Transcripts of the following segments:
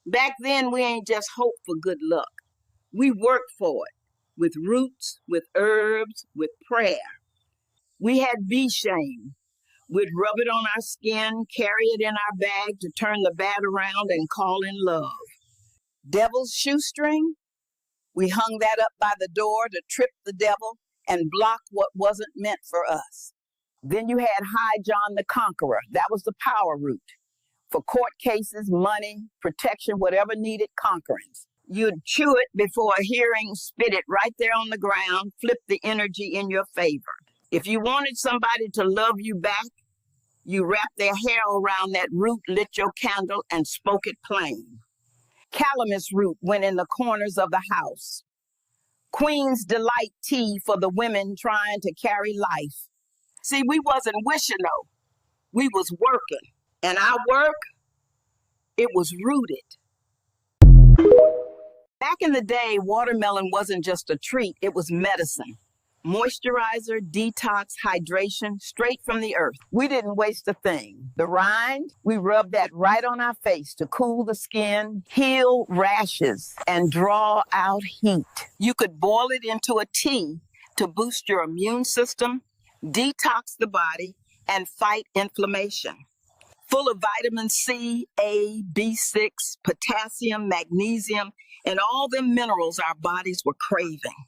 Back then, we ain't just hope for good luck. We worked for it with roots, with herbs, with prayer. We had bee shame. We'd rub it on our skin, carry it in our bag to turn the bad around and call in love. Devil's shoestring, we hung that up by the door to trip the devil and block what wasn't meant for us. Then you had High John the Conqueror. That was the power root for court cases, money, protection, whatever needed conquering. You'd chew it before a hearing, spit it right there on the ground, flip the energy in your favor. If you wanted somebody to love you back, you wrapped their hair around that root, lit your candle, and spoke it plain. Calamus root went in the corners of the house. Queen's Delight tea for the women trying to carry life. See, we wasn't wishing though. We was working. And our work, it was rooted. Back in the day, watermelon wasn't just a treat, it was medicine. Moisturizer, detox, hydration, straight from the earth. We didn't waste a thing. The rind, we rubbed that right on our face to cool the skin, heal rashes, and draw out heat. You could boil it into a tea to boost your immune system, detox the body, and fight inflammation. Full of vitamin C, A, B6, potassium, magnesium, and all them minerals our bodies were craving.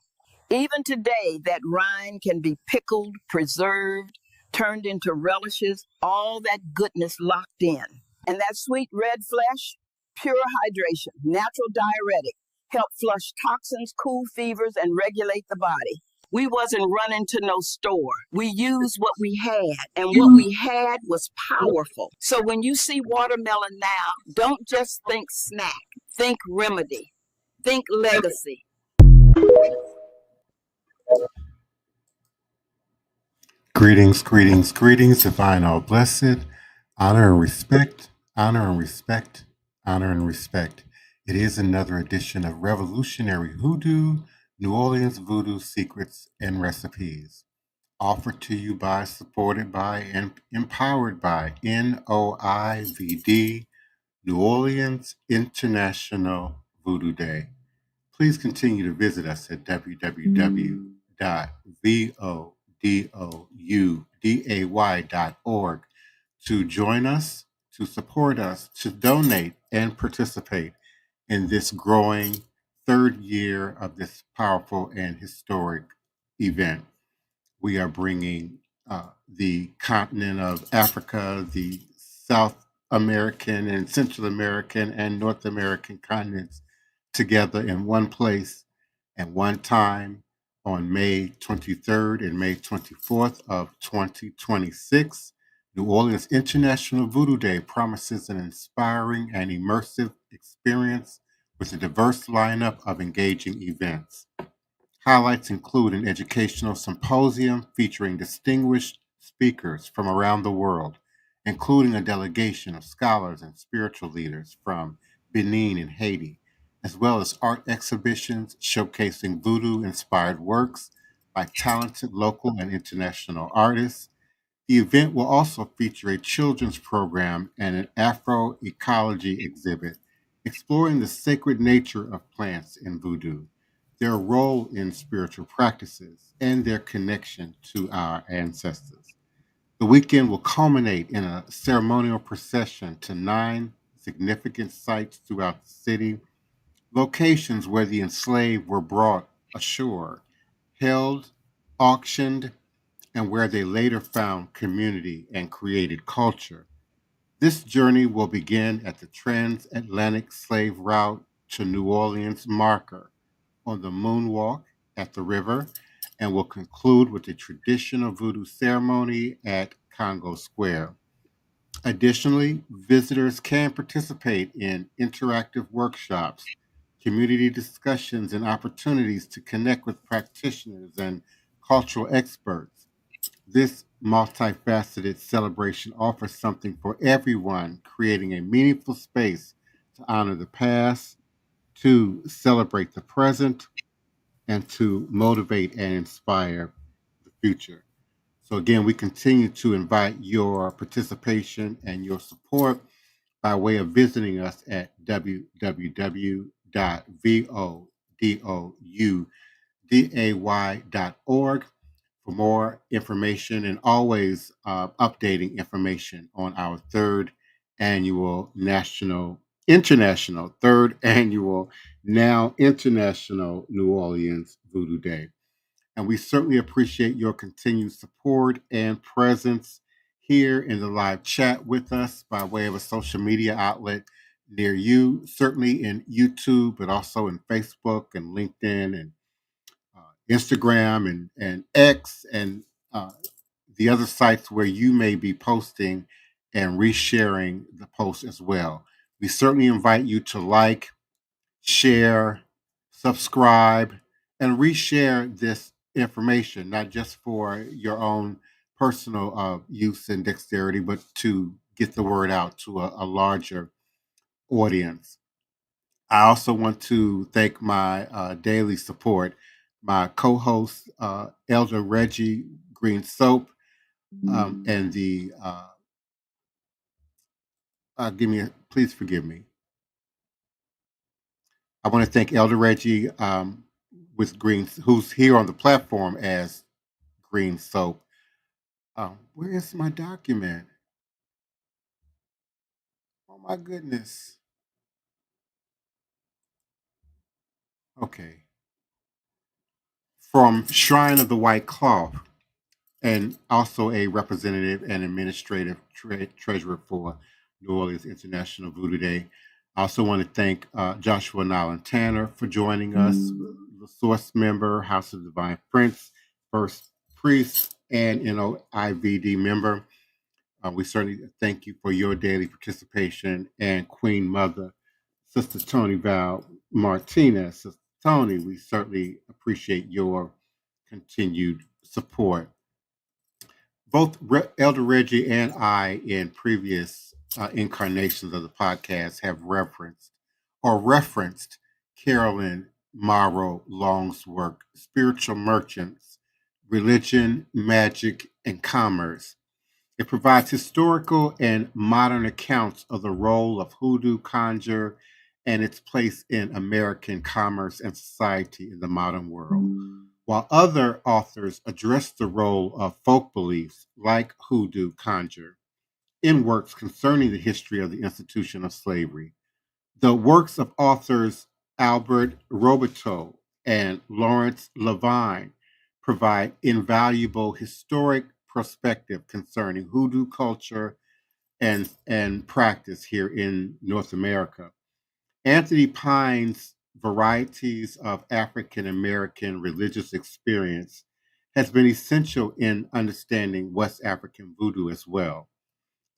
Even today, that rind can be pickled, preserved, turned into relishes, all that goodness locked in. And that sweet red flesh, pure hydration, natural diuretic, help flush toxins, cool fevers, and regulate the body. We wasn't running to no store. We used what we had, and what we had was powerful. So when you see watermelon now, don't just think snack, think remedy, think legacy. Greetings, greetings, greetings, divine all blessed. Honor and respect, honor and respect, honor and respect. It is another edition of Revolutionary Hoodoo, New Orleans Voodoo Secrets and Recipes. Offered to you by, supported by, and empowered by NOIVD, New Orleans International Voodoo Day. Please continue to visit us at www.vodouday.org to join us, to support us, to donate, and participate in this growing third year of this powerful and historic event. We are bringing the continent of Africa, the South American and Central American and North American continents together in one place at one time on May 23rd and May 24th of 2026. New Orleans International Voodoo Day promises an inspiring and immersive experience with a diverse lineup of engaging events. Highlights include an educational symposium featuring distinguished speakers from around the world, including a delegation of scholars and spiritual leaders from Benin and Haiti, as well as art exhibitions showcasing voodoo-inspired works by talented local and international artists. The event will also feature a children's program and an Afro-ecology exhibit exploring the sacred nature of plants in voodoo, their role in spiritual practices, and their connection to our ancestors. The weekend will culminate in a ceremonial procession to 9 significant sites throughout the city, locations where the enslaved were brought ashore, held, auctioned, and where they later found community and created culture. This journey will begin at the transatlantic slave route to New Orleans marker on the moonwalk at the river and will conclude with a traditional voodoo ceremony at Congo Square. Additionally, visitors can participate in interactive workshops, community discussions, and opportunities to connect with practitioners and cultural experts. This multifaceted celebration offers something for everyone, creating a meaningful space to honor the past, to celebrate the present, and to motivate and inspire the future. So, again, we continue to invite your participation and your support. by way of visiting us at www.vodouday.org for more information and always updating information on our third annual, now international New Orleans Voodoo Day. And we certainly appreciate your continued support and presence here in the live chat with us by way of a social media outlet near you, certainly in YouTube, but also in Facebook and LinkedIn and Instagram and X and the other sites where you may be posting and resharing the post as well. We certainly invite you to like, share, subscribe, and reshare this information, not just for your own personal use and dexterity, but to get the word out to a larger audience. I also want to thank my daily support, my co-host, Elder Reggie Green Soap, and the please forgive me. I want to thank Elder Reggie with Green, who's here on the platform as Green Soap. Where is my document? Oh my goodness. Okay. From Shrine of the White Cloth, and also a representative and administrative treasurer for New Orleans International Voodoo Day. I also want to thank Joshua Nylan Tanner for joining us, the source member, House of Divine Prince, First Priest, and NOIVD member. We certainly thank you for your daily participation, and Queen Mother, Sister Toni Val Martinez. Sister Toni, we certainly appreciate your continued support. Both Elder Reggie and I, in previous incarnations of the podcast, have referenced Carolyn Morrow Long's work, Spiritual Merchants, Religion, Magic, and Commerce. It provides historical and modern accounts of the role of hoodoo conjure and its place in American commerce and society in the modern world. While other authors address the role of folk beliefs, like hoodoo conjure, in works concerning the history of the institution of slavery. The works of authors Albert Roberteau and Lawrence Levine provide invaluable historic perspective concerning hoodoo culture and practice here in North America. Anthony Pine's Varieties of African American Religious Experience has been essential in understanding West African voodoo as well.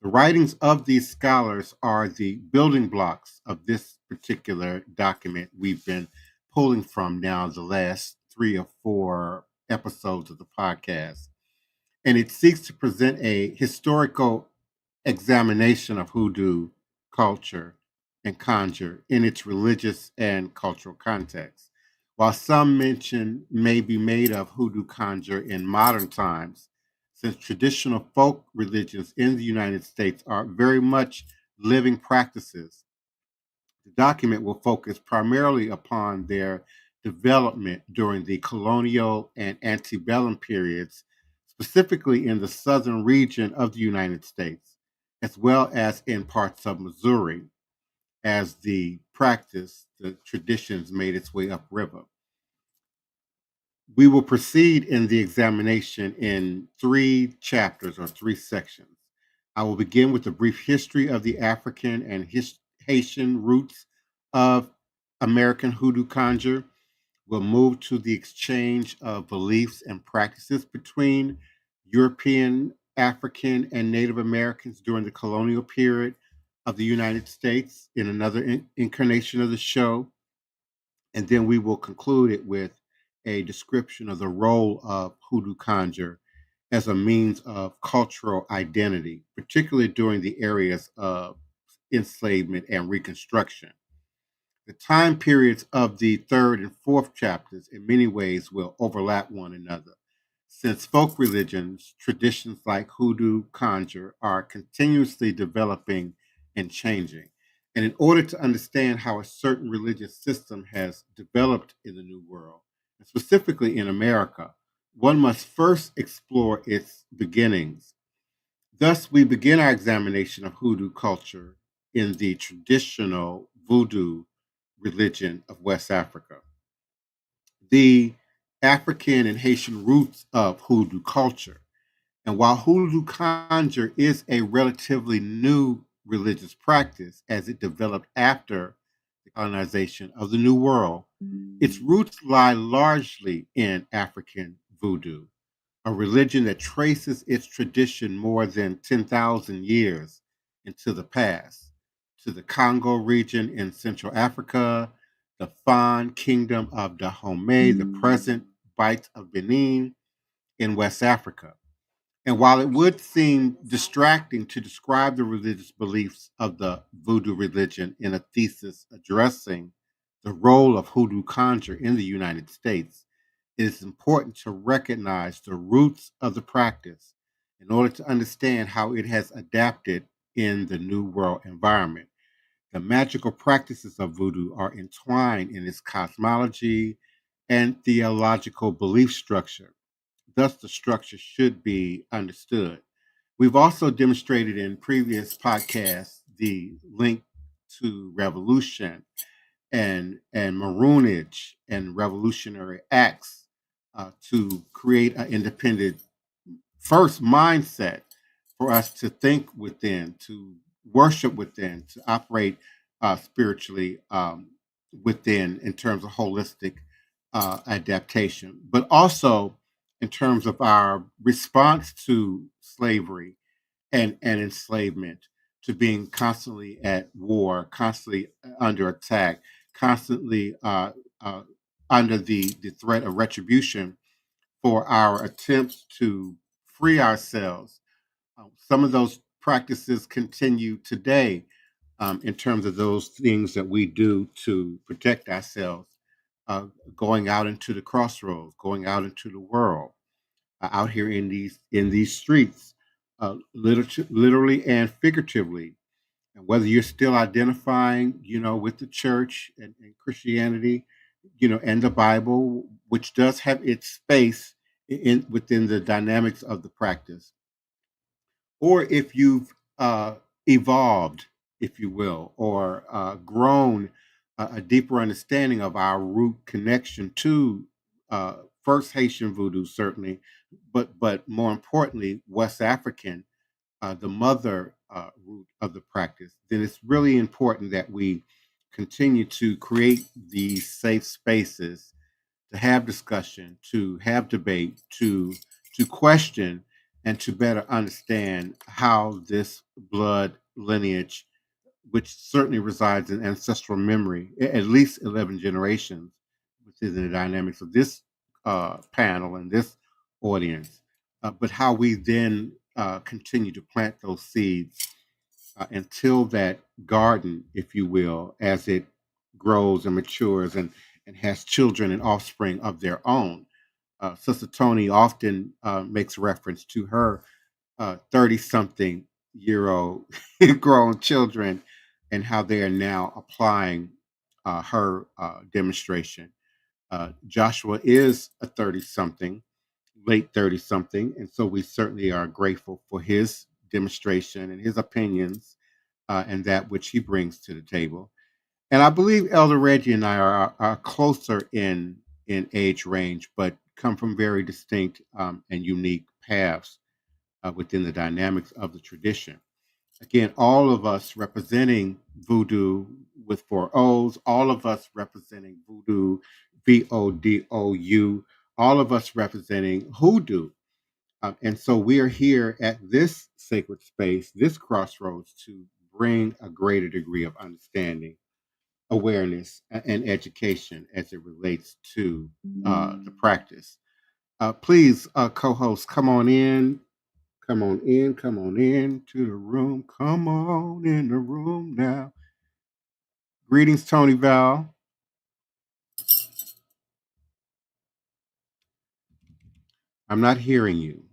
The writings of these scholars are the building blocks of this particular document we've been pulling from now the last 3 or 4 episodes of the podcast. And it seeks to present a historical examination of hoodoo culture and conjure in its religious and cultural context. While some mention may be made of hoodoo conjure in modern times, since traditional folk religions in the United States are very much living practices, the document will focus primarily upon their development during the colonial and antebellum periods, specifically in the southern region of the United States, as well as in parts of Missouri, as the traditions made its way upriver. We will proceed in the examination in 3 chapters or 3 sections. I will begin with a brief history of the African and Haitian roots of American hoodoo conjure. We'll move to the exchange of beliefs and practices between European, African, and Native Americans during the colonial period of the United States in another incarnation of the show. And then we will conclude it with a description of the role of hoodoo conjure as a means of cultural identity, particularly during the areas of enslavement and Reconstruction. The time periods of the 3rd and 4th chapters in many ways will overlap one another, since folk religions, traditions like hoodoo conjure, are continuously developing and changing. And in order to understand how a certain religious system has developed in the New World, and specifically in America, one must first explore its beginnings. Thus, we begin our examination of Hoodoo culture in the traditional Voodoo religion of West Africa. The African and Haitian roots of Hoodoo culture. And while Hoodoo conjure is a relatively new religious practice as it developed after the colonization of the New World, its roots lie largely in African voodoo, a religion that traces its tradition more than 10,000 years into the past, to the Congo region in Central Africa, the Fan Kingdom of Dahomey, the present Bight of Benin in West Africa. And while it would seem distracting to describe the religious beliefs of the voodoo religion in a thesis addressing the role of hoodoo conjure in the United States, it is important to recognize the roots of the practice in order to understand how it has adapted in the New World environment. The magical practices of voodoo are entwined in its cosmology and theological belief structure. Thus, the structure should be understood. We've also demonstrated in previous podcasts the link to revolution and maroonage and revolutionary acts to create an independent first mindset for us to think within, to worship within, to operate spiritually within in terms of holistic adaptation, but also in terms of our response to slavery and enslavement, to being constantly at war, constantly under attack, constantly under the threat of retribution for our attempts to free ourselves. Some of those practices continue today in terms of those things that we do to protect ourselves, uh, going out into the crossroads, going out into the world, out here in these streets, literally and figuratively. And whether you're still identifying, with the church and Christianity, and the Bible, which does have its space in within the dynamics of the practice, or if you've evolved, if you will, or grown a deeper understanding of our root connection to uh, first Haitian voodoo, certainly, but more importantly, West African, the mother root of the practice, then it's really important that we continue to create these safe spaces to have discussion, to have debate, to question, and to better understand how this blood lineage, which certainly resides in ancestral memory, at least 11 generations within the dynamics of this panel and this audience, but how we then continue to plant those seeds until that garden, if you will, as it grows and matures and has children and offspring of their own. Sister Toni often makes reference to her 30 something year old grown children and how they are now applying her demonstration. Joshua is a 30 something, late 30 something, and so we certainly are grateful for his demonstration and his opinions and that which he brings to the table. And I believe Elder Reggie and I are closer in age range, but come from very distinct and unique paths within the dynamics of the tradition. Again, all of us representing voodoo with four O's, all of us representing voodoo, VODOU, all of us representing hoodoo. And so we are here at this sacred space, this crossroads, to bring a greater degree of understanding, awareness, and education as it relates to the practice. Please, co host, come on in. Come on in, come on in to the room. Come on in the room now. Greetings, Toni Val. I'm not hearing you,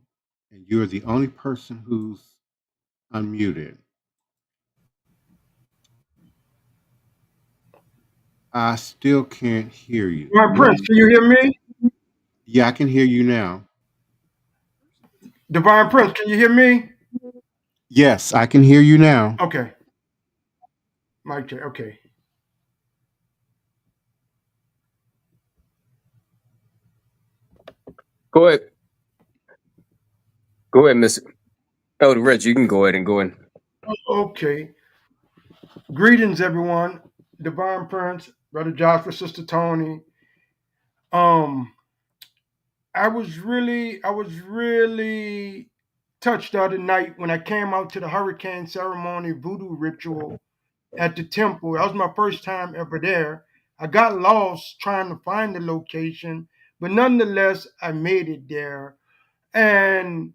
and you're the only person who's unmuted. I still can't hear you. My Prince, can you hear me? Yeah, I can hear you now. Divine Prince, can you hear me? Yes, I can hear you now. Okay. Mic check. Okay. Go ahead. Go ahead, Miss. Oh, Reggie, you can go ahead and go in. Okay. Greetings, everyone. Divine Prince, Brother Joshua, Sister Toni. Um, I was really touched the other night when I came out to the hurricane ceremony voodoo ritual at the temple. That was my first time ever there. I got lost trying to find the location, but nonetheless, I made it there. And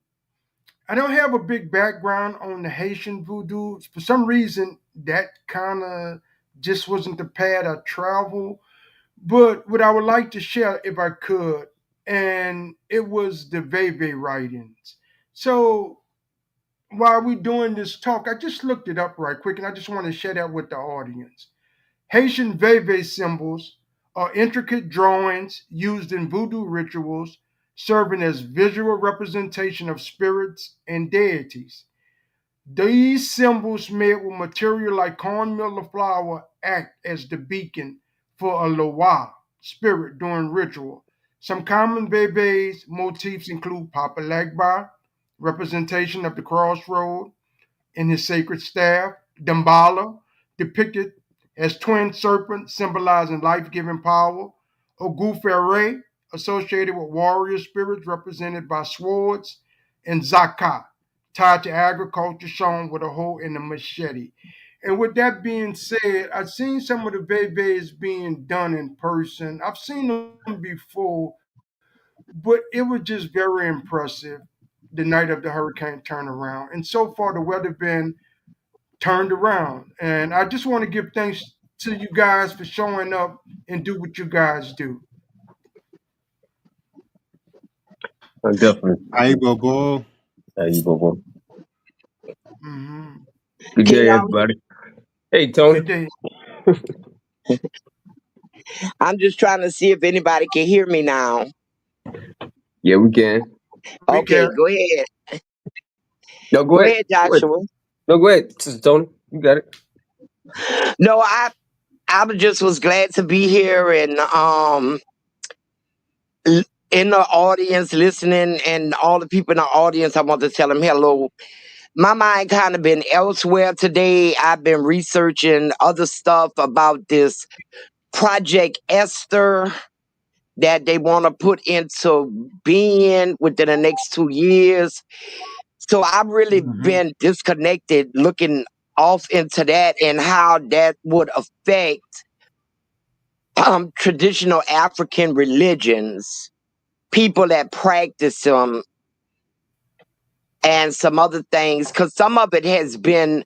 I don't have a big background on the Haitian voodoo. For some reason, that kind of just wasn't the path I traveled. But what I would like to share, if I could, and it was the Veve writings. So while we doing this talk, I just looked it up right quick, and I just want to share that with the audience. Haitian Veve symbols are intricate drawings used in voodoo rituals, serving as visual representation of spirits and deities. These symbols made with material like cornmeal or flour act as the beacon for a loa spirit during ritual. Some common Veves motifs include Papa Legba, representation of the crossroad, in his sacred staff, Dambala, depicted as twin serpents symbolizing life giving power, Ogufere, associated with warrior spirits represented by swords, and Zaka, tied to agriculture, shown with a hoe and a machete. And with that being said, I've seen some of the Veves being done in person. I've seen them before, but it was just very impressive the night of the hurricane turnaround. And so far, the weather been turned around. And I just want to give thanks to you guys for showing up and do what you guys do. Definitely. AYIBOBO. AYIBOBO. Hmm. Good Can day, y'all? everybody. Hey, Tony. Good day. I'm just trying to see if anybody can hear me now. Yeah, we can. We Okay, can. go ahead. No, go Go ahead. ahead, Go ahead. Joshua. No, go ahead, Sister Tony. You got it. No, I just was glad to be here and in the audience listening, and all the people in the audience. I want to tell them hello. My mind kind of been elsewhere today. I've been researching other stuff about this Project Esther that they want to put into being within the next 2 years. So I've really Hmm. been disconnected looking off into that and how that would affect traditional African religions, people that practice them, and some other things, because some of it has been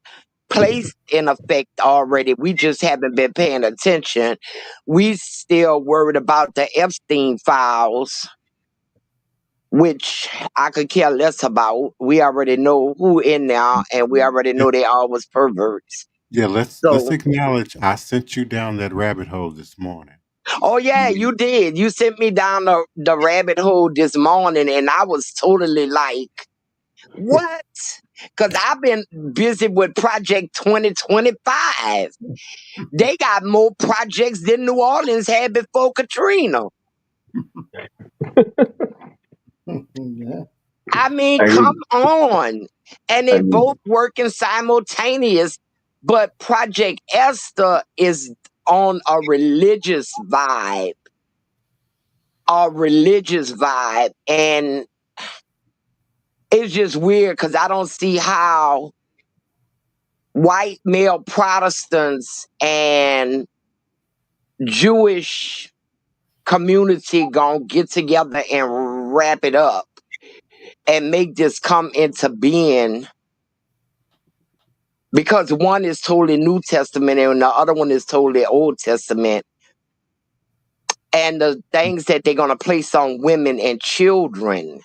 placed in effect already. We just haven't been paying attention. We still worried about the Epstein files, which I could care less about. We already know who in there, and we already Yeah, know they all was perverts. yeah, let's So, acknowledge I sent you down that rabbit hole this morning. oh yeah, you did. You sent me down the rabbit hole this morning, and I was totally like, what? Because I've been busy with Project 2025. They got more projects than New Orleans had before Katrina. Yeah. I mean, I come agree. on. And I they agree. both working simultaneous, but Project Esther is on a religious vibe. A religious vibe. And it's just weird because I don't see how white male Protestants and Jewish community gonna get together and wrap it up and make this come into being, because one is totally New Testament and the other one is totally Old Testament. And the things that they're gonna place on women and children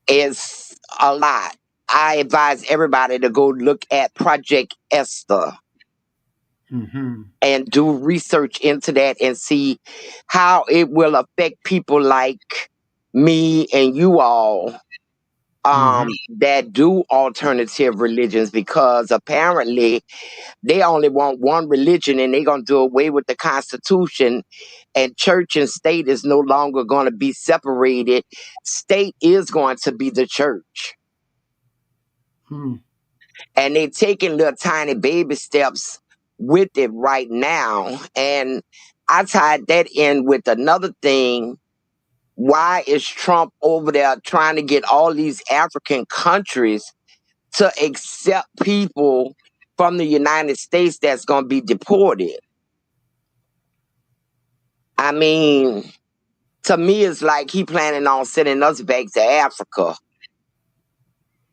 is a lot. I advise everybody to go look at Project Esther. Mm-hmm. and do research into that and see how it will affect people like me and you all Mm-hmm. that do alternative religions, because apparently they only want one religion and they're going to do away with the Constitution, and church and state is no longer going to be separated. State is going to be the church. Mm-hmm. And they're taking little tiny baby steps with it right now. And I tied that in with another thing. Why is Trump over there trying to get all these African countries to accept people from the United States that's going to be deported? I mean, to me, it's like he planning on sending us back to Africa.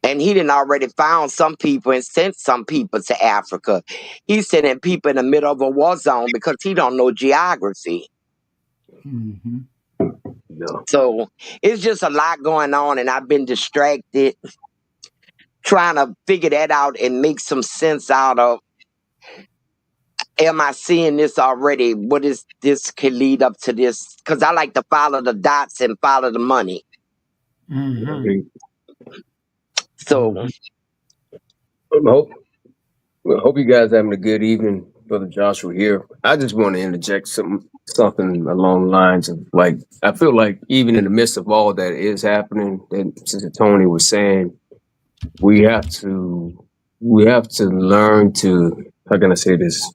And he done already found some people and sent some people to Africa. He's sending people in the middle of a war zone because he don't know geography. Mm-hmm. No. So it's just a lot going on, and I've been distracted trying to figure that out and make some sense out of, am I seeing this already? What is this could lead up to this? Because I like to follow the dots and follow the money. Mm-hmm. So I hope you guys having a good evening, Brother Joshua here. I just want to interject something along the lines of, like, I feel like even in the midst of all that is happening, that Sister Toni was saying, we have to learn to, how can I say this,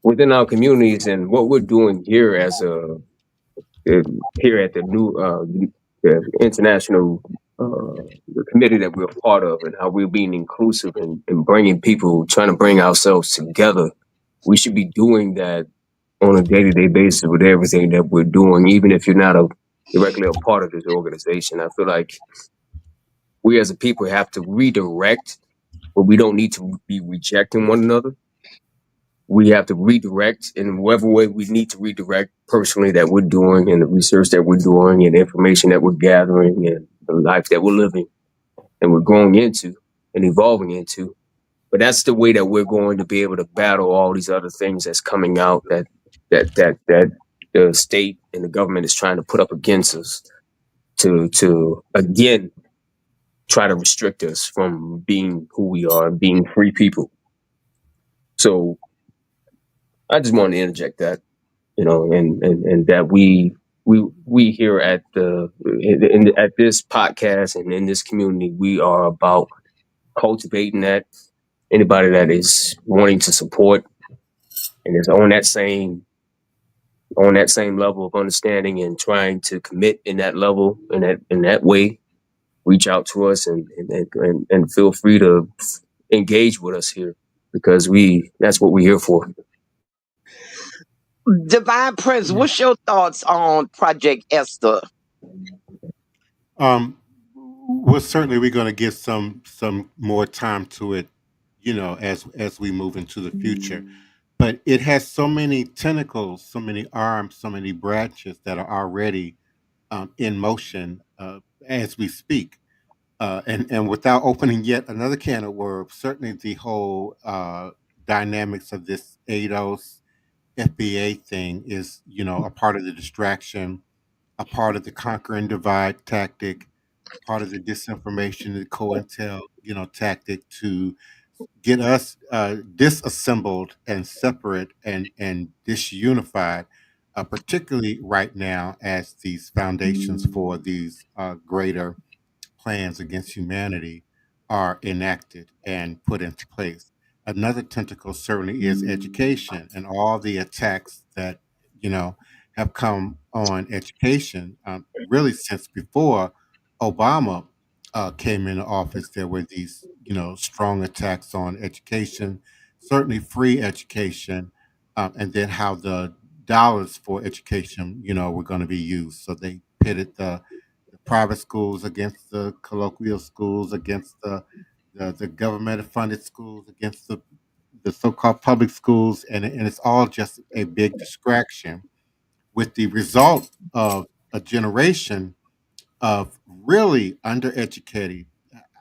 within our communities and what we're doing here as here at the new the international the committee that we're a part of, and how we're being inclusive and bringing people, trying to bring ourselves together. We should be doing that on a day-to-day basis with everything that we're doing, even if you're not directly a part of this organization. I feel like we as a people have to redirect, but we don't need to be rejecting one another. We have to redirect in whatever way we need to redirect personally that we're doing, and the research that we're doing, and the information that we're gathering, and the life that we're living and we're growing into and evolving into. But that's the way that we're going to be able to battle all these other things that's coming out that the state and the government is trying to put up against us to again try to restrict us from being who we are, being free people. So I just wanted to interject that, and that we here at at this podcast and in this community, we are about cultivating that. Anybody that is wanting to support and is on that same level of understanding and trying to commit in that level, in that way, reach out to us and feel free to engage with us here, because that's what we're here for. Divine Prince, Yeah. what's your thoughts on Project Esther? Well, certainly we're going to give some more time to it, as we move into the future. But it has so many tentacles, so many arms, so many branches that are already in motion as we speak. And without opening yet another can of worms, certainly the whole dynamics of this ADOS FBA thing is, a part of the distraction, a part of the conquer and divide tactic, part of the disinformation, the COINTEL, tactic to get us disassembled and separate and disunified, particularly right now as these foundations for these greater plans against humanity are enacted and put into place. Another tentacle certainly is education and all the attacks that you know have come on education. Really, since before Obama came into office, there were these strong attacks on education, certainly free education, and then how the dollars for education were going to be used. So they pitted the private schools against the colloquial schools, against the government funded schools, against the so-called public schools, and it's all just a big distraction, with the result of a generation of really undereducated,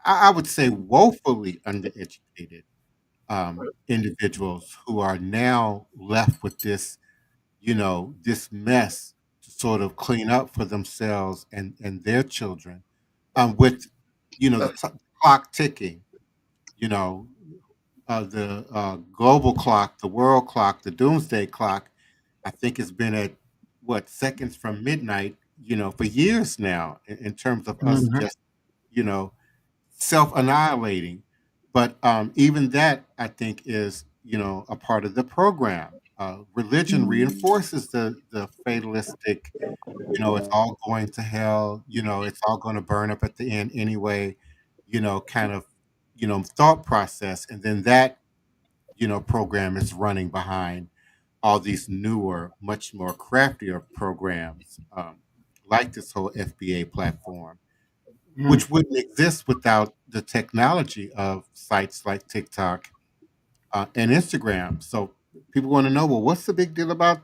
I would say woefully undereducated individuals who are now left with this, this mess to sort of clean up for themselves and their children, with, the clock ticking, you know, the global clock, the world clock, the doomsday clock. I think has been at what seconds from midnight, for years now, in terms of us Mhm. just, you know, self annihilating. But even that, I think, is a part of the program. Religion reinforces the fatalistic, it's all going to hell, it's all going to burn up at the end anyway, kind of, thought process. And then that, program is running behind all these newer, much more craftier programs, like this whole FBA platform, Mm. which wouldn't exist without the technology of sites like TikTok and Instagram. So people want to know, well, what's the big deal about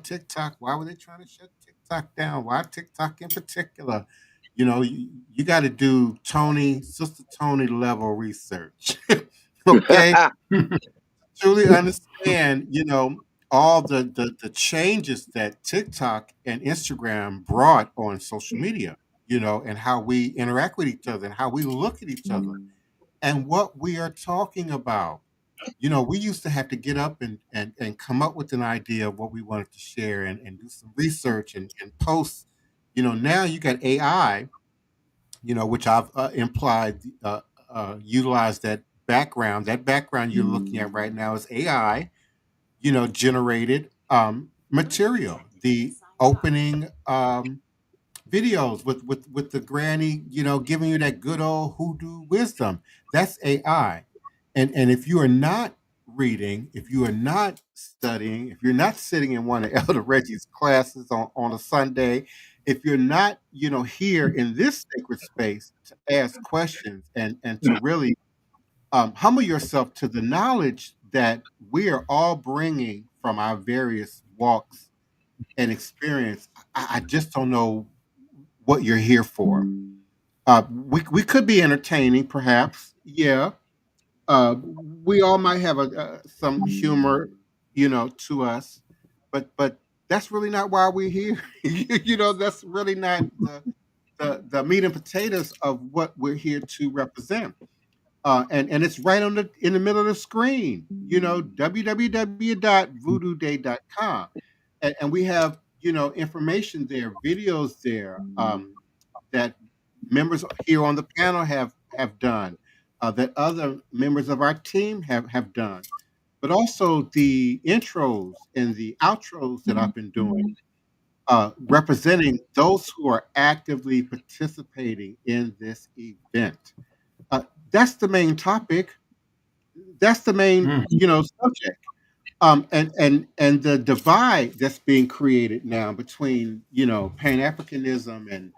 TikTok? Why were they trying to shut TikTok down? Why TikTok in particular? You got to do Sister Toni level research, okay? Truly understand, all the changes that TikTok and Instagram brought on social media, and how we interact with each other and how we look at each other and what we are talking about. We used to have to get up and come up with an idea of what we wanted to share and do some research and post. Now you got AI, which I've implied, utilize that background. That background you're looking at right now is AI, generated material. The opening videos with the granny, giving you that good old hoodoo wisdom. That's AI. And if you are not reading, if you are not studying, if you're not sitting in one of Elder Reggie's classes on a Sunday, if you're not, here in this sacred space to ask questions and to really humble yourself to the knowledge that we are all bringing from our various walks and experience, I just don't know what you're here for. We could be entertaining, perhaps. Yeah. We all might have some humor, to us, but that's really not why we're here. That's really not the meat and potatoes of what we're here to represent. And it's right in the middle of the screen, www.voodooday.com. And we have, information there, videos there, that members here on the panel have done, that other members of our team have done, but also the intros and the outros that I've been doing, representing those who are actively participating in this event. Uh, that's the main topic. That's the main, Mm. subject. And the divide that's being created now between, Pan Africanism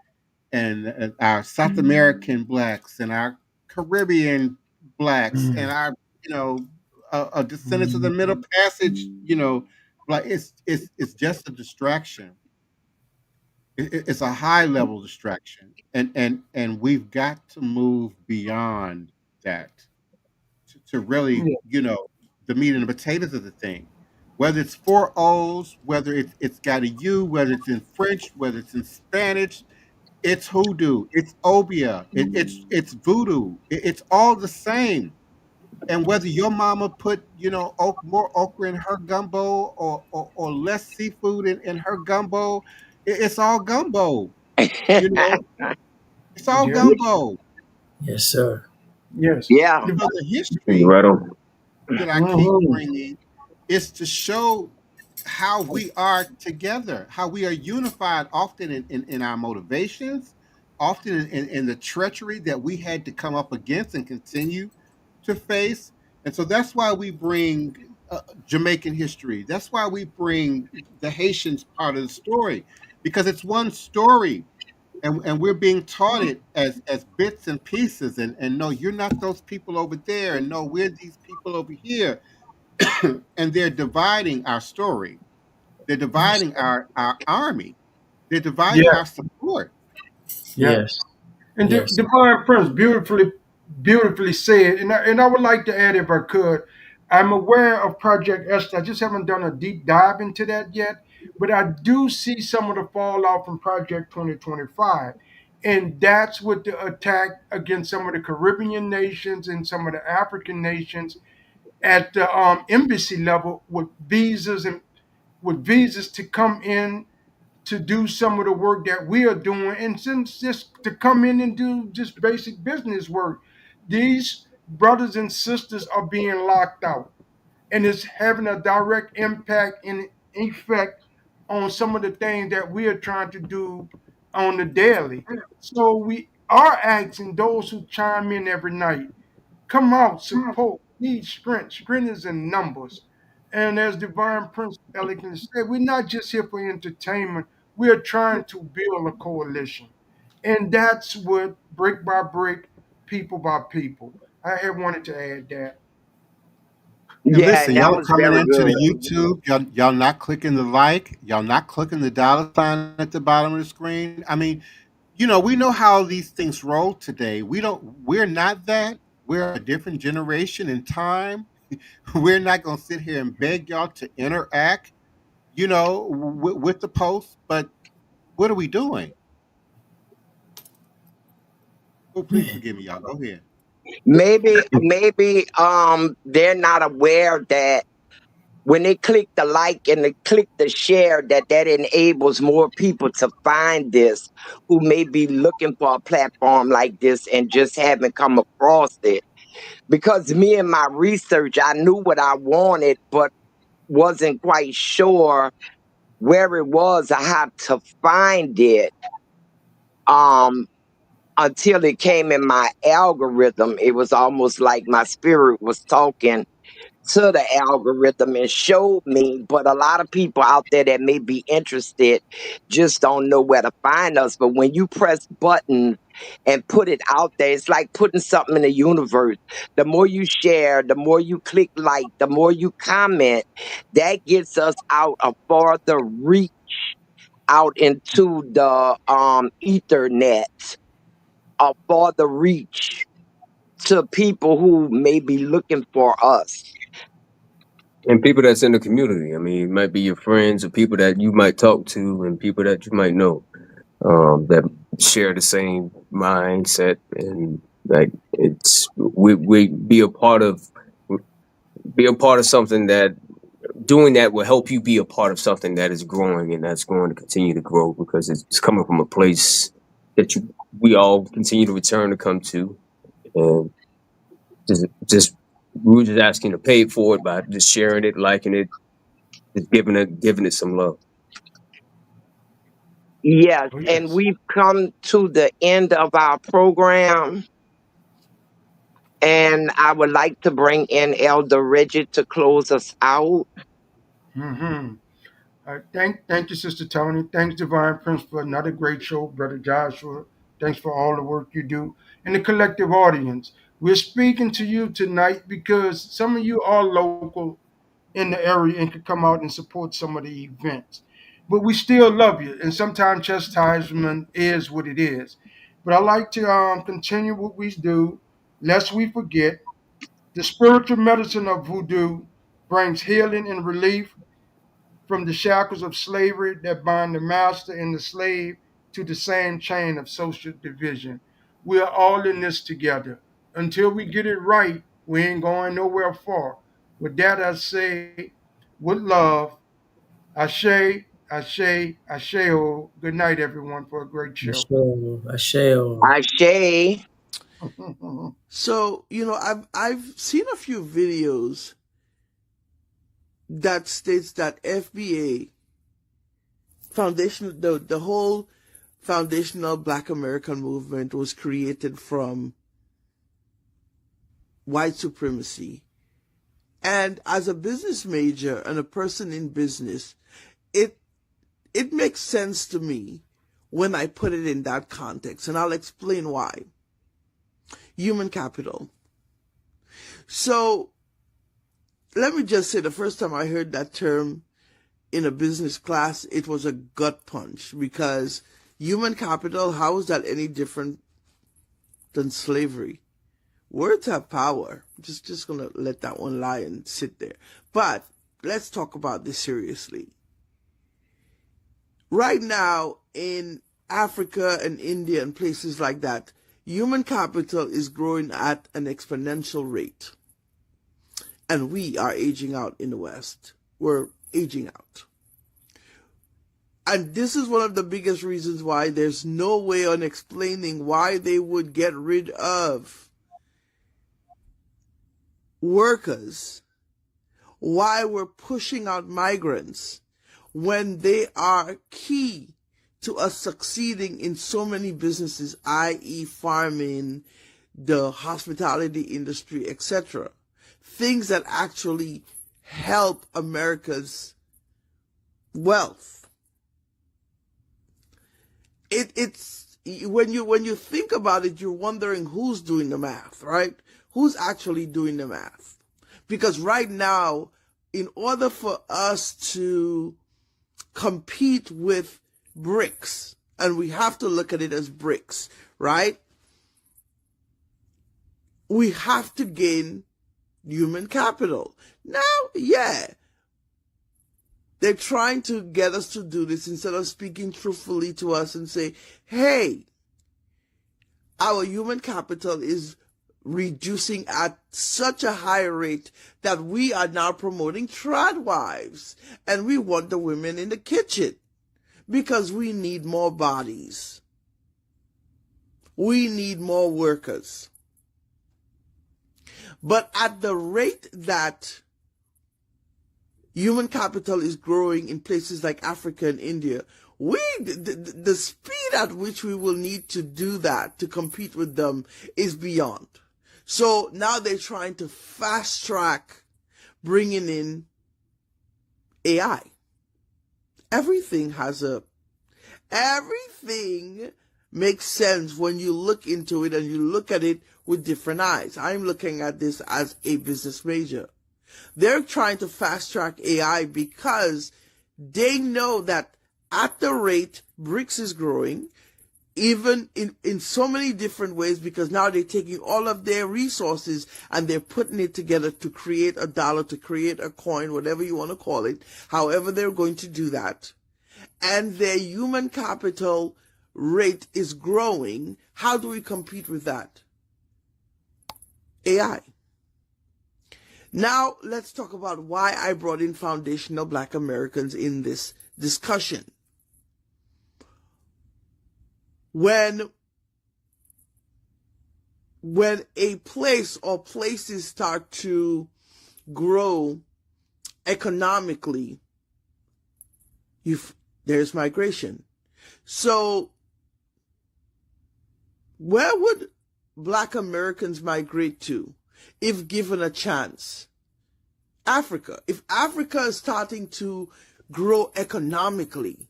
and our South American blacks and our Caribbean blacks and Mm. our, descendants of the Middle Passage, like it's just a distraction. It's a high level distraction, and we've got to move beyond that to really, Yeah. the meat and the potatoes of the thing. Whether it's four O's, whether it's got a U, whether it's in French, whether it's in Spanish, it's hoodoo, it's obia, it's voodoo. It's all the same. And whether your mama put, more okra in her gumbo or less seafood in her gumbo, it's all gumbo. You know, it's all Yeah. gumbo. Yes, sir. Yes. Yeah. The history Right on. that I keep Mhm. bringing is to show how we are together, how we are unified, often in our motivations, often in the treachery that we had to come up against and continue to face. And so that's why we bring Jamaican history. That's why we bring the Haitians part of the story, because it's one story. And we're being taught it as bits and pieces. And no, you're not those people over there. And no, we're these people over here. And they're dividing our story. They're Yes. dividing our army. They're Yeah. dividing our support. Yeah. Yes. And Yes. Divine Prince beautifully said, and I would like to add, if I could, I'm aware of Project Esther. I just haven't done a deep dive into that yet, but I do see some of the fallout from Project 2025. And that's with the attack against some of the Caribbean nations and some of the African nations at the embassy level with visas to come in to do some of the work that we are doing, and since just to come in and do just basic business work. These brothers and sisters are being locked out, and it's having a direct impact and effect on some of the things that we are trying to do on the daily. So we are asking those who chime in every night, come out, support, need strength. Strength is in numbers. And as Divine Prince elegantly said, we're not just here for entertainment. We are trying to build a coalition. And that's what brick by brick, people by people. I had wanted to add that. And Yeah, listen, and that y'all are was coming very into the good. YouTube. Y'all not clicking the like. Y'all not clicking the dollar sign at the bottom of the screen. I mean, we know how these things roll today. We're not that. We're a different generation in time. We're not going to sit here and beg y'all to interact, with the post. But what are we doing? Oh, please forgive me, y'all. Go ahead. Maybe they're not aware that when they click the like and they click the share, that enables more people to find this who may be looking for a platform like this and just haven't come across it. Because me and my research, I knew what I wanted, but wasn't quite sure where it was or how to find it. Um, until it came in my algorithm, it was almost like my spirit was talking to the algorithm and showed me. But a lot of people out there that may be interested just don't know where to find us. But when you press buttons and put it out there, it's like putting something in the universe. The more you share, the more you click like, the more you comment, that gets us out a farther reach out into the ethernet, a farther reach to people who may be looking for us. And people that's in the community. I mean, it might be your friends or people that you might talk to and people that you might know, that share the same mindset, and like we be a part of something that doing that will help you be a part of something that is growing and that's going to continue to grow because it's coming from a place that we all continue to return to come to, and just we were just asking to pay it forward by just sharing it, liking it, just giving it some love. Yes, Oh, and yes. we've come to the end of our program, and I would like to bring in Elder Reggie to close us out. Mm-hmm. Thank you, Sister Toni. Thanks, Divine Prince, for another great show. Brother Joshua, thanks for all the work you do. And the collective audience. We're speaking to you tonight because some of you are local in the area and could come out and support some of the events. But we still love you, and sometimes chastisement is what it is. But I like to continue what we do, lest we forget. The spiritual medicine of voodoo brings healing and relief from the shackles of slavery that bind the master and the slave to the same chain of social division. We are all in this together. Until we get it right, we ain't going nowhere far. With that, I say, with love, Ashe, Ashe, Asheo. Good night, everyone, for a great show. Asheo, Asheo. Ashe. So, I've seen a few videos that states that FBA foundation, the whole foundational Black American movement was created from white supremacy. And as a business major and a person in business, it makes sense to me when I put it in that context, and I'll explain why. Human capital. So let me just say, the first time I heard that term in a business class, it was a gut punch, because human capital, how is that any different than slavery? Words have power. Just gonna let that one lie and sit there. But let's talk about this seriously. Right now in Africa and India and places like that, human capital is growing at an exponential rate. And we are aging out in the West. We're aging out. And this is one of the biggest reasons why there's no way on explaining why they would get rid of workers, why we're pushing out migrants when they are key to us succeeding in so many businesses, i.e. farming, the hospitality industry, etc. Things that actually help America's wealth. It's when you think about it, you're wondering who's doing the math, right? Who's actually doing the math? Because right now, in order for us to compete with BRICS, and we have to look at it as BRICS, right? We have to gain human capital. Now, yeah, they're trying to get us to do this instead of speaking truthfully to us and say, hey, our human capital is reducing at such a high rate that we are now promoting trad wives, and we want the women in the kitchen because we need more bodies. We need more workers. But at the rate that human capital is growing in places like Africa and India, the speed at which we will need to do that to compete with them is beyond. So now they're trying to fast track bringing in AI. Everything makes sense when you look into it and you look at it with different eyes. I'm looking at this as a business major. They're trying to fast track AI because they know that at the rate BRICS is growing, even in so many different ways, because now they're taking all of their resources and they're putting it together to create a dollar, to create a coin, whatever you want to call it, however they're going to do that. And their human capital rate is growing. How do we compete with that? AI. Now, let's talk about why I brought in foundational Black Americans in this discussion. When a place or places start to grow economically, there's migration. So, where would Black Americans migrate to if given a chance? Africa. If Africa is starting to grow economically,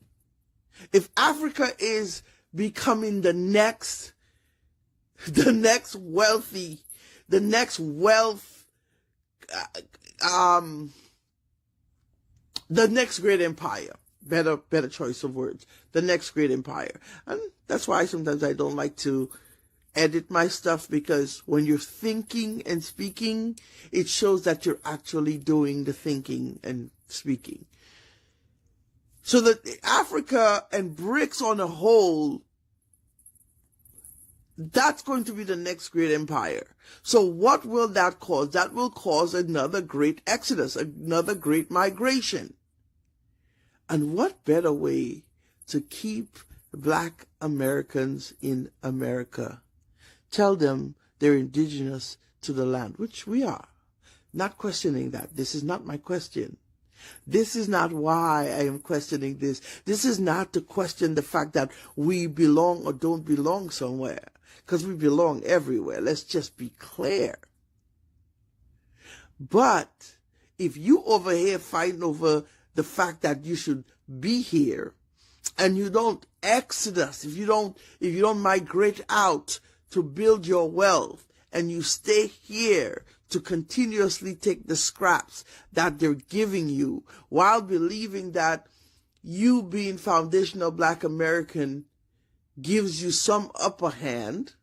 if Africa is becoming the next wealth, the next great empire. Better choice of words. The next great empire. And that's why sometimes I don't like to edit my stuff, because when you're thinking and speaking, it shows that you're actually doing the thinking and speaking. So that Africa and BRICS on a whole, that's going to be the next great empire. So what will that cause? That will cause another great exodus, another great migration. And what better way to keep Black Americans in America? Tell them they're indigenous to the land, which we are. Not questioning that. This is not my question. This is not why I am questioning this. This is not to question the fact that we belong or don't belong somewhere, because we belong everywhere. Let's just be clear. But if you over here fighting over the fact that you should be here and you don't exodus, if you don't migrate out to build your wealth, and you stay here to continuously take the scraps that they're giving you, while believing that you being foundational Black American gives you some upper hand,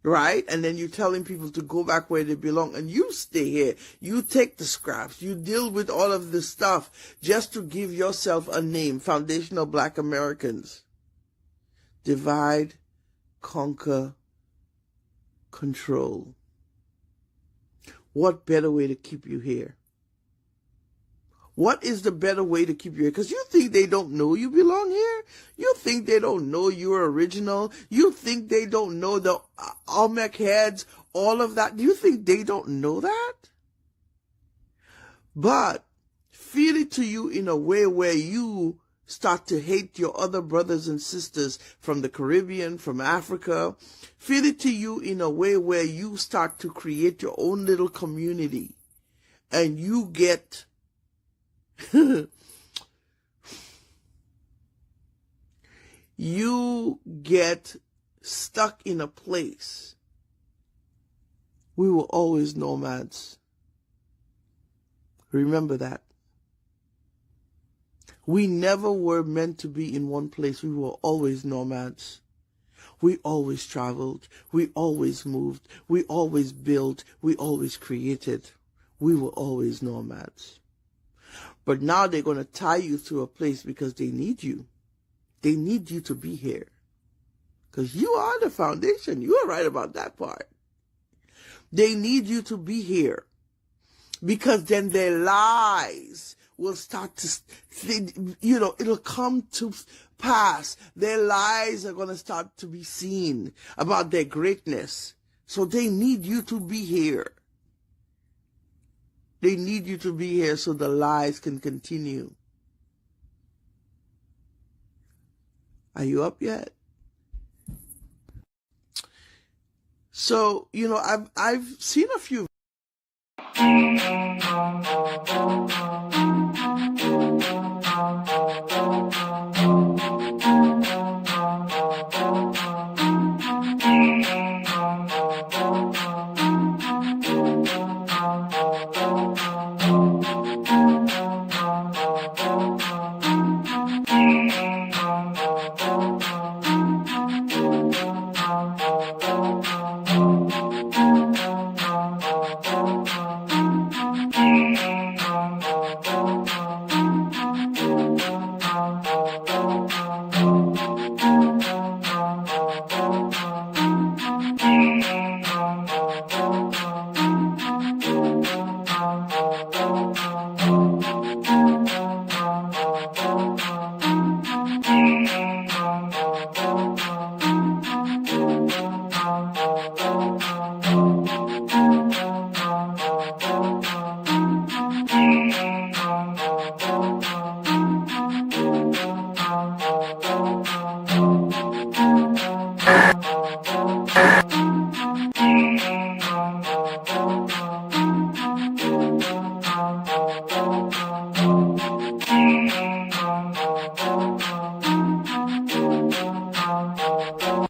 right? And then you're telling people to go back where they belong, and you stay here. You take the scraps. You deal with all of this stuff just to give yourself a name. Foundational Black Americans. Divide, conquer, control. What better way to keep you here? What is the better way to keep you here? Because you think they don't know you belong here? You think they don't know you're original? You think they don't know the Olmec heads, all of that? Do you think they don't know that? But feel it to you in a way where you start to hate your other brothers and sisters from the Caribbean, from Africa. Feel it to you in a way where you start to create your own little community. And you get you get stuck in a place. We were always nomads. Remember that. We never were meant to be in one place. We were always nomads. We always traveled. We always moved. We always built. We always created. We were always nomads. But now they're going to tie you to a place because they need you. They need you to be here. Because you are the foundation. You are right about that part. They need you to be here. Because then their lies will start to, it'll come to pass. Their lies are going to start to be seen about their greatness. So they need you to be here. They need you to be here so the lies can continue. Are you up yet? So, I've seen a few.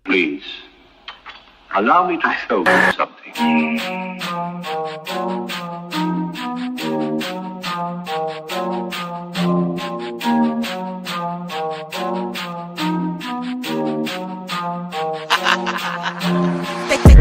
Please, allow me to show you something.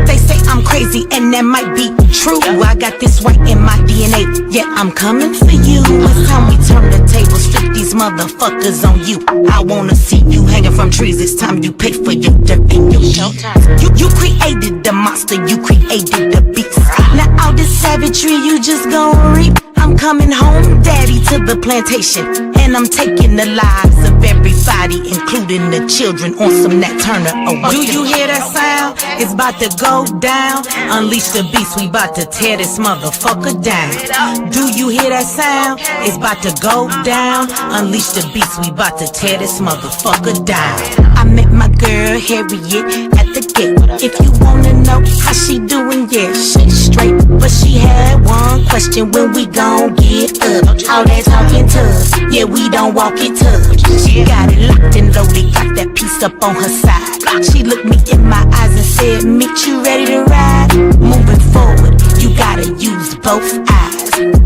They say I'm crazy and that might be true. I got this right in my DNA, yeah, I'm coming for you. It's time we turn the tables, flip these motherfuckers on you. I wanna see you hanging from trees, it's time you pay for your dirt and your showtime. You created the monster, you created the beast. Now all this savagery you just gon' reap. I'm coming home, daddy, to the plantation, and I'm taking the lives of everybody, including the children, on some Nat Turner. Oh, do you hear that sound? It's about to go down. Unleash the beast, we about to tear this motherfucker down. Do you hear that sound? It's about to go down. Unleash the beast, we about to tear this motherfucker down. I met my girl Harriet at the gate. If you wanna know how she doing, yeah, she's straight. But she had one question: when we gon' get up? All that talking tough, yeah, we don't walk it tough. She got it locked and loaded, got that piece up on her side. She looked me in my eyes and said, "Meet you ready to ride? Moving forward, you gotta use both eyes.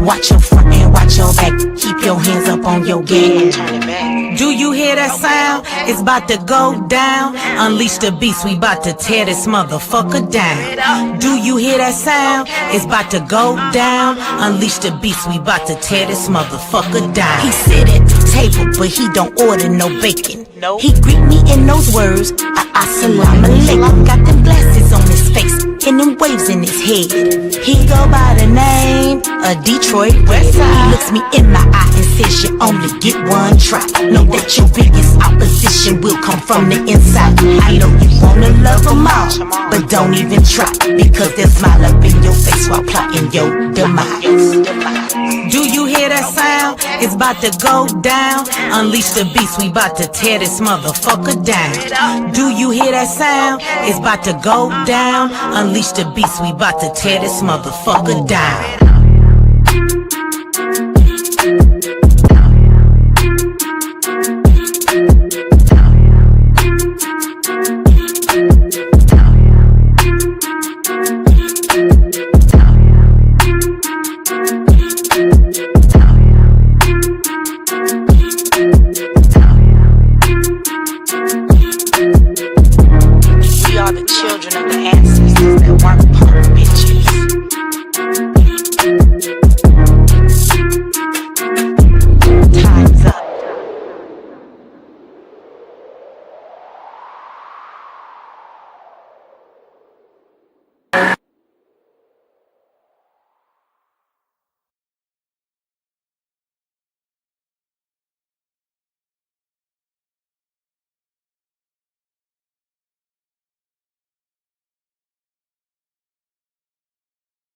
Watch your front and watch your back. Keep your hands up on your gas. Do you hear that sound? It's about to go down. Unleash the beast, we about to tear this motherfucker down. Do you hear that sound? It's about to go down. Unleash the beast, we about to tear this motherfucker down. He sit at the table, but he don't order no bacon. He greet me in those words, assalamu alaikum. Got them glasses on his face and them waves in his head. He go by the name of Detroit Westside. He looks me in my eye and says you only get one try. Know that your biggest opposition will come from the inside. I know you wanna love them all, but don't even try, because they'll smile up in your face while plotting your demise. Do you hear that sound? It's about to go down. Unleash the beast, we about to tear this motherfucker down. Do you hear that sound? It's about to go down. Unleash the beast, we about to tear this motherfucker down.